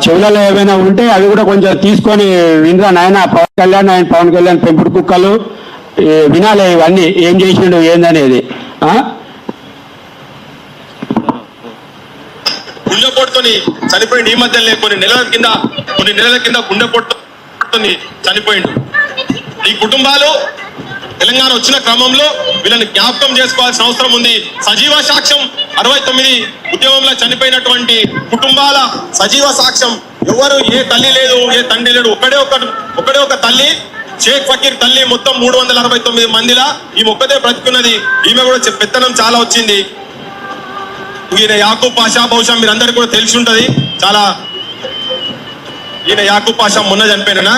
చెవులలో ఏమైనా ఉంటే అవి కూడా కొంచెం తీసుకొని వినరా నాయన. పవన్ కళ్యాణ్ పెంపుడు కుక్కలు వినాలి ఇవన్నీ, ఏం చేసిండు ఏందనేది. గుండెపోటుతోని చనిపోయిండు. ఈ మధ్యలో కొన్ని నెలల కింద గుండెపోటుతోని చనిపోయిండు. ఈ కుటుంబాలు తెలంగాణ వచ్చిన క్రమంలో వీళ్ళని జ్ఞాపకం చేసుకోవాల్సిన అవసరం ఉంది. సజీవ సాక్ష్యం 69 ఉద్యమంలో చనిపోయినటువంటి కుటుంబాల సజీవ సాక్ష్యం. ఎవరు, ఏ తల్లి లేదు, ఏ తండ్రి లేడు, ఒకడే ఒక తల్లి, షేక్ ఫకీర్ తల్లి. మొత్తం 369 మందిలా ఈమె ఒక్కదే బ్రతుకున్నది. ఈమె కూడా పెత్తనం చాలా వచ్చింది. ఈయన యాకూబ్ పాషా, బహుశా మీరు అందరికి కూడా తెలిసి ఉంటది చాలా. ఈయన యాకూబ్ పాషా మొన్న చనిపోయిన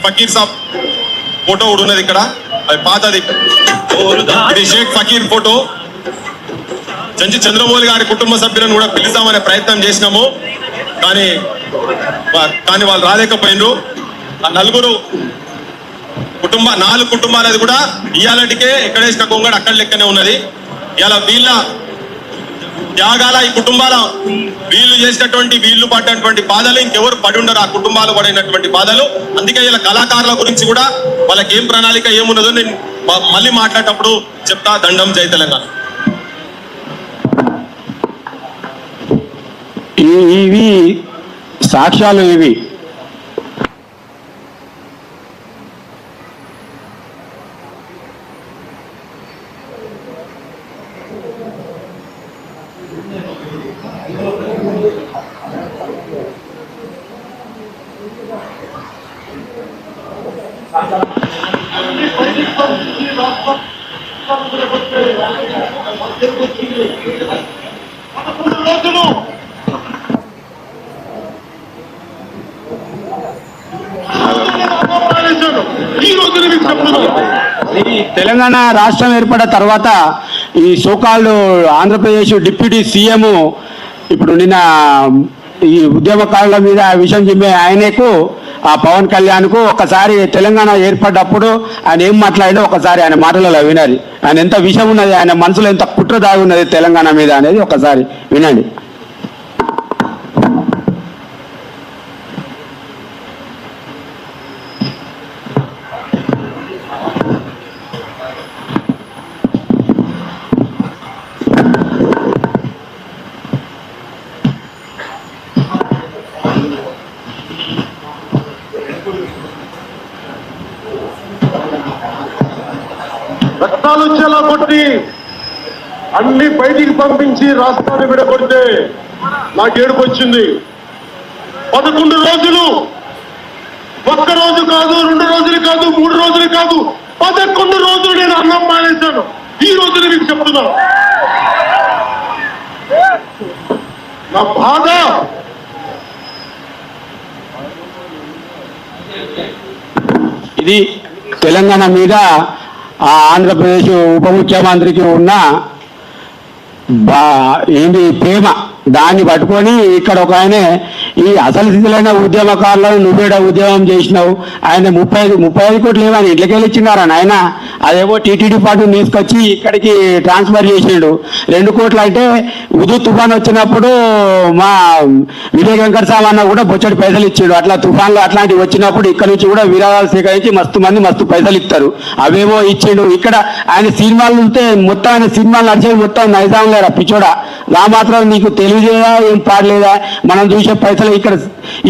ఫకీర్ సాబ్ ఫోటో కూడా ఉన్నది ఇక్కడ, అది పాతది. ఇది షేక్ ఫకీర్ ఫోటో. జంజి చంద్రమౌళి గారి కుటుంబ సభ్యులను కూడా పిలుద్దామనే ప్రయత్నం చేసినాము, కానీ వాళ్ళు రాలేకపోయినరు. ఆ 4 కుటుంబాలది కూడా ఇయాలటికే ఎక్కడ వేసిన కొంగడు అక్కడ లెక్కనే ఉన్నది. ఇలా వీళ్ళ త్యాగాల, ఈ కుటుంబాల వీళ్ళు చేసినటువంటి, వీళ్ళు పడ్డటువంటి బాధలు ఇంకెవరు పడి ఉండరు, ఆ కుటుంబాలు పడినటువంటి బాధలు. అందుకే ఇలా కళాకారుల గురించి కూడా వాళ్ళకి ఏం ప్రణాళిక ఏమున్నదో నేను మళ్ళీ మాట్లాడేటప్పుడు చెప్తా. దండం జై తెలంగాణ. ఇవి సాక్ష్యాలు. ఇవి తెలంగాణ రాష్ట్రం ఏర్పడిన తర్వాత ఈ సోకాళ్ళు ఆంధ్రప్రదేశ్ డిప్యూటీ సీఎం ఇప్పుడు నిన్న ఈ ఉద్యమకారుల మీద విషయం చెప్పే ఆయనకు, ఆ పవన్ కళ్యాణ్కు ఒకసారి తెలంగాణ ఏర్పడ్డప్పుడు ఆయన ఏం మాట్లాడినా ఒకసారి ఆయన మాటలలో వినాలి. ఆయన ఎంత విషయం ఉన్నది, ఆయన మనసులో ఎంత కుట్ర దాగి ఉన్నది తెలంగాణ మీద అనేది ఒకసారి వినండి. రక్తాలు చెలా కొట్టి అన్ని బయటికి పంపించి రాష్ట్రాన్ని విడగొడితే నాకు ఏడుపు వచ్చింది. 11 రోజులు, ఒక్క రోజు కాదు, 2 రోజులు కాదు, 3 రోజులు కాదు, 11 రోజులు నేను అన్నం మానేశాను. ఈ రోజున మీకు చెప్తున్నాను నా బాధ. ఇది తెలంగాణ మీద ఆ ఆంధ్రప్రదేశ్ ఉప ముఖ్యమంత్రికి ఉన్న ఏంటి ప్రేమ, దాన్ని పట్టుకొని ఇక్కడ ఒక ఆయన ఈ అసలు స్థితిలైన ఉద్యమకారులను నువ్వేడ ఉద్యమం చేసినావు, ఆయన 35 కోట్లు ఏమని ఇంట్లోకి వెళ్ళి ఇచ్చినారా ఆయన, అదేమో టీటీడీ పార్టీని తీసుకొచ్చి ఇక్కడికి ట్రాన్స్ఫర్ చేసిండు. 2 కోట్లు అంటే ఉదు తుఫాన్ వచ్చినప్పుడు మా విజయ వెంకట సామన్న కూడా బొచ్చడి పైసలు ఇచ్చాడు. అట్లా తుఫాన్లు అట్లాంటివి వచ్చినప్పుడు ఇక్కడ నుంచి కూడా విరాళాలు సేకరించి మస్తు పైసలు ఇస్తారు, అవేమో ఇచ్చిండు. ఇక్కడ ఆయన సినిమాలు ఉంటే మొత్తం ఆయన సినిమాలు నడిచేది మొత్తం నైజాం లేరా పిచ్చోడా, నా మాత్రం నీకు తెలియజేయా ఏం పాడలేదా? మనం చూసే పైసలు ఇక్కడ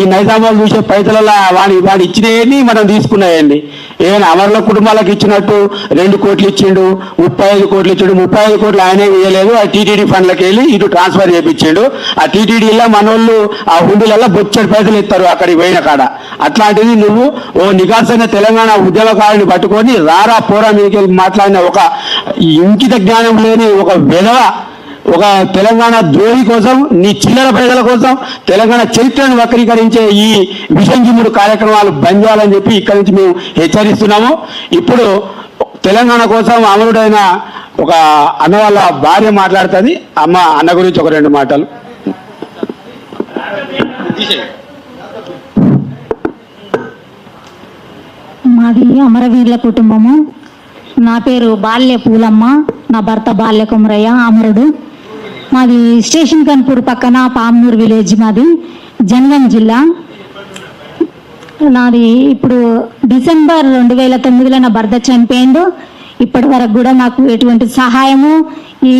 ఈ నైజామాలు చూసే పైసలలో వాడి ఇచ్చినవి మనం తీసుకున్నాయండి. ఏమైనా అమరుల కుటుంబాలకు ఇచ్చినట్టు 2 కోట్లు ఇచ్చిండు, 35 కోట్లు ఇచ్చిండు. 35 కోట్లు ఆయనే ఇవ్వలేదు, ఆ టీటీడీ ఫండ్లకి వెళ్ళి ఇటు ట్రాన్స్ఫర్ చేయించిండు. ఆ టీటీడీలో మనోళ్ళు ఆ హుండీలలో బొచ్చడి పైసలు ఇస్తారు అక్కడికి పోయిన కాడ. అట్లాంటిది నువ్వు ఓ నికాసైన తెలంగాణ ఉద్యమకారుని పట్టుకొని రారా పోరా మీకు మాట్లాడిన ఒక ఇంకిత జ్ఞానం లేని ఒక వెధవ, ఒక తెలంగాణ ద్రోహి కోసం, నీ చిల్లర ప్రజల కోసం తెలంగాణ చరిత్రను వక్రీకరించే ఈ విషంజిముడు కార్యక్రమాలు బంద్ చేయాలని చెప్పి ఇక్కడి నుంచి మేము హెచ్చరిస్తున్నాము. ఇప్పుడు తెలంగాణ కోసం అమరుడైన ఒక అన్న వాళ్ళ భార్య మాట్లాడుతుంది. అన్న గురించి ఒక 2 మాటలు. మాది అమరవీరుల కుటుంబము. నా పేరు బాల్య పూలమ్మ, నా భర్త బాల్య కుమరయ్య అమరుడు. మాది స్టేషన్ కన్పూర్ పక్కన పామ్నూరు విలేజ్, మాది జనగాం జిల్లా. నాది ఇప్పుడు డిసెంబర్ 2009లో నా భర్త చనిపోయిండు. ఇప్పటి వరకు కూడా నాకు ఎటువంటి సహాయము ఈ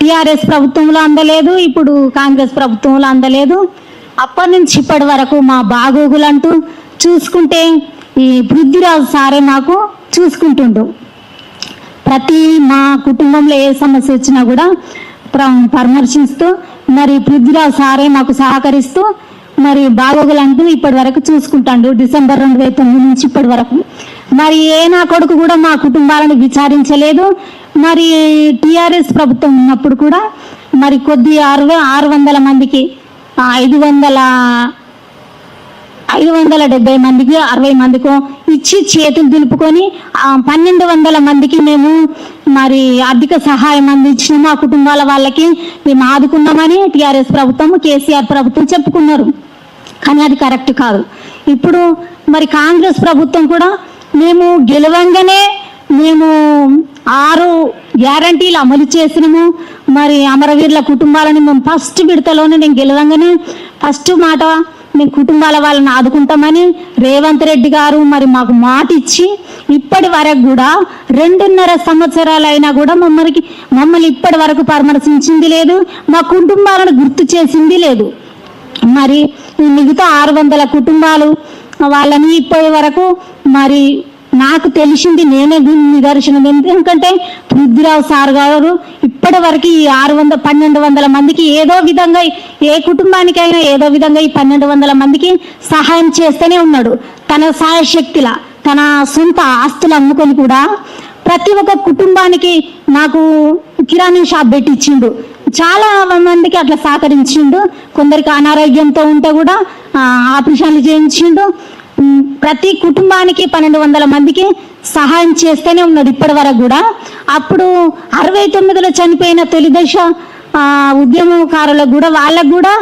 టిఆర్ఎస్ ప్రభుత్వంలో అందలేదు, ఇప్పుడు కాంగ్రెస్ ప్రభుత్వంలో అందలేదు. అప్పటి నుంచి ఇప్పటి వరకు మా బాగోగులంటూ చూసుకుంటే ఈ పృథ్వీరాజు సారే మాకు చూసుకుంటుండు. ప్రతి మా కుటుంబంలో ఏ సమస్య వచ్చినా కూడా పరామర్శిస్తూ మరి పృథ్వీరాజు సారే మాకు సహకరిస్తూ మరి బాగోగులంటూ ఇప్పటి వరకు చూసుకుంటాడు. డిసెంబర్ 2009 నుంచి ఇప్పటి వరకు మరి ఏ నా కొడుకు కూడా మా కుటుంబాలను విచారించలేదు. మరి టిఆర్ఎస్ ప్రభుత్వం ఉన్నప్పుడు కూడా మరి కొద్ది 600 మందికి 570 మందికి 60 మందికో ఇచ్చి చేతులు దులుపుకొని 1200 మందికి మేము మరి ఆర్థిక సహాయం అందించిన మా కుటుంబాల వాళ్ళకి మేము ఆదుకున్నామని టిఆర్ఎస్ ప్రభుత్వం, కేసీఆర్ ప్రభుత్వం చెప్పుకున్నారు. కానీ అది కరెక్ట్ కాదు. ఇప్పుడు మరి కాంగ్రెస్ ప్రభుత్వం కూడా మేము గెలవంగానే మేము 6 గ్యారంటీలు అమలు చేసినాము. మరి అమరవీరుల కుటుంబాలని మేము ఫస్ట్ విడతలోనే నేను గెలవంగానే ఫస్ట్ మాట మేము కుటుంబాల వాళ్ళని ఆదుకుంటామని రేవంత్ రెడ్డి గారు మరి మాకు మాట ఇచ్చి ఇప్పటి వరకు కూడా 2.5 సంవత్సరాలు అయినా కూడా మమ్మల్ని ఇప్పటి వరకు పరామర్శించింది లేదు, మా కుటుంబాలను గుర్తు చేసింది లేదు. మరి మిగతా 600 కుటుంబాలు వాళ్ళని ఇప్పటి వరకు మరి నాకు తెలిసింది నేనే నిదర్శనం. ఎందుకంటే పృథ్వీరావు సార్ గారు ఇప్పటి వరకు ఈ 1200 మందికి ఏదో విధంగా ఏ కుటుంబానికైనా ఏదో విధంగా ఈ 1200 మందికి సహాయం చేస్తూనే ఉన్నాడు. తన సాయశక్తిలా తన సొంత ఆస్తులు అమ్ముకొని కూడా ప్రతి ఒక్క కుటుంబానికి నాకు కిరాణా షాప్ పెట్టించిండు. చాలా మందికి అట్లా సహకరించిండు. కొందరికి అనారోగ్యంతో ఉంటే కూడా ఆపరేషన్లు చేయించిండు. ప్రతి కుటుంబానికి 1200 మందికి సహాయం చేస్తూనే ఉన్నాడు ఇప్పటి వరకు కూడా. అప్పుడు 69లో చనిపోయిన తొలి దశ ఉద్యమకారులకు కూడా వాళ్ళకు కూడా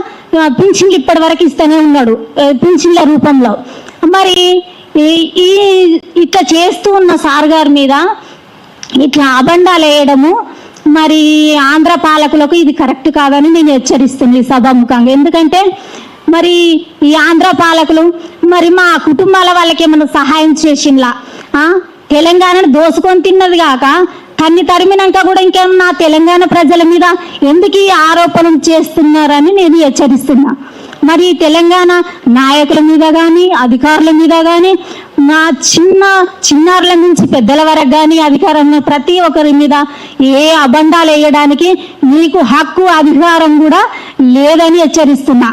పింఛన్లు ఇప్పటి వరకు ఇస్తూనే ఉన్నాడు పింఛన్ల రూపంలో. మరి ఈ ఇట్లా చేస్తూ ఉన్న సార్ గారి మీద ఇట్లా అబండాలు వేయడము మరి ఆంధ్ర పాలకులకు ఇది కరెక్ట్ కాదని నేను హెచ్చరిస్తుంది సభాముఖంగా. ఎందుకంటే మరి ఈ ఆంధ్ర పాలకులు మరి మా కుటుంబాల వాళ్ళకి ఏమైనా సహాయం చేసిండ్లా? తెలంగాణను దోసుకొని తిన్నది కాక కన్ని తరిమినాక కూడా ఇంకేమన్నా తెలంగాణ ప్రజల మీద ఎందుకు ఈ ఆరోపణలు చేస్తున్నారని నేను హెచ్చరిస్తున్నా. మరి తెలంగాణ నాయకుల మీద కానీ అధికారుల మీద కానీ మా చిన్నారుల నుంచి పెద్దల వరకు కానీ అధికారం ప్రతి ఒక్కరి మీద ఏ అబండాలు వేయడానికి మీకు హక్కు అధికారం కూడా లేదని హెచ్చరిస్తున్నా.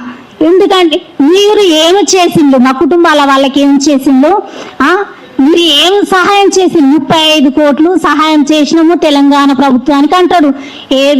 ఎందుకంటే మీరు ఏమి చేసిండ్రు, మా కుటుంబాల వాళ్ళకి ఏం చేసిండ్రు, మీరు ఏం సహాయం చేసిండ్రు? 35 కోట్లు సహాయం చేసినాము తెలంగాణ ప్రభుత్వానికి అంటాడు. ఏది